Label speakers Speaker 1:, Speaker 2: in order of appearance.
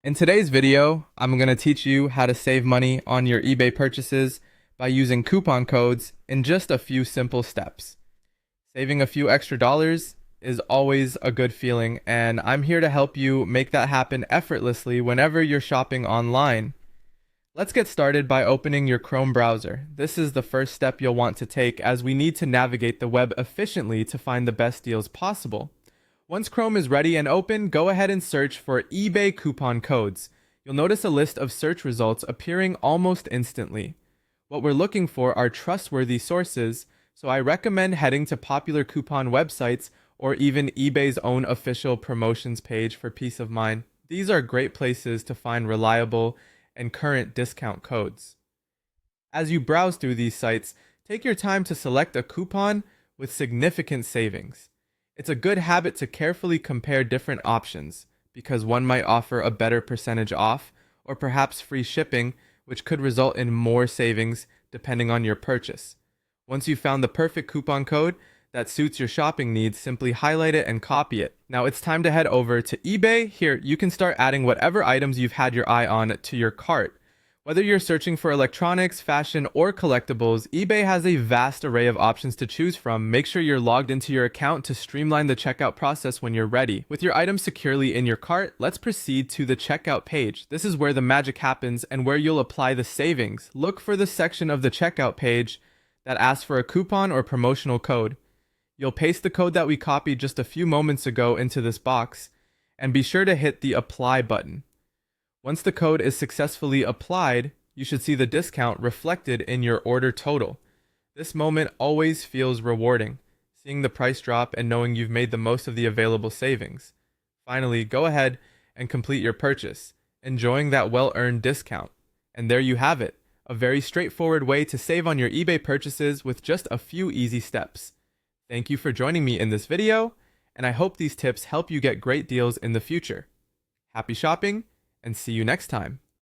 Speaker 1: In today's video, I'm going to teach you how to save money on your eBay purchases by using coupon codes in just a few simple steps. Saving a few extra dollars is always a good feeling, and I'm here to help you make that happen effortlessly whenever you're shopping online. Let's get started by opening your Chrome browser. This is the first step you'll want to take as we need to navigate the web efficiently to find the best deals possible. Once Chrome is ready and open, go ahead and search for eBay coupon codes. You'll notice a list of search results appearing almost instantly. What we're looking for are trustworthy sources, so I recommend heading to popular coupon websites or even eBay's own official promotions page for peace of mind. These are great places to find reliable and current discount codes. As you browse through these sites, take your time to select a coupon with significant savings. It's a good habit to carefully compare different options, because one might offer a better percentage off or perhaps free shipping, which could result in more savings depending on your purchase. Once you've found the perfect coupon code that suits your shopping needs, simply highlight it and copy it. Now it's time to head over to eBay. Here, you can start adding whatever items you've had your eye on to your cart. Whether you're searching for electronics, fashion, or collectibles, eBay has a vast array of options to choose from. Make sure you're logged into your account to streamline the checkout process when you're ready. With your items securely in your cart, let's proceed to the checkout page. This is where the magic happens and where you'll apply the savings. Look for the section of the checkout page that asks for a coupon or promotional code. You'll paste the code that we copied just a few moments ago into this box, and be sure to hit the apply button. Once the code is successfully applied, you should see the discount reflected in your order total. This moment always feels rewarding, seeing the price drop and knowing you've made the most of the available savings. Finally, go ahead and complete your purchase, enjoying that well-earned discount. And there you have it, a very straightforward way to save on your eBay purchases with just a few easy steps. Thank you for joining me in this video, and I hope these tips help you get great deals in the future. Happy shopping, and see you next time.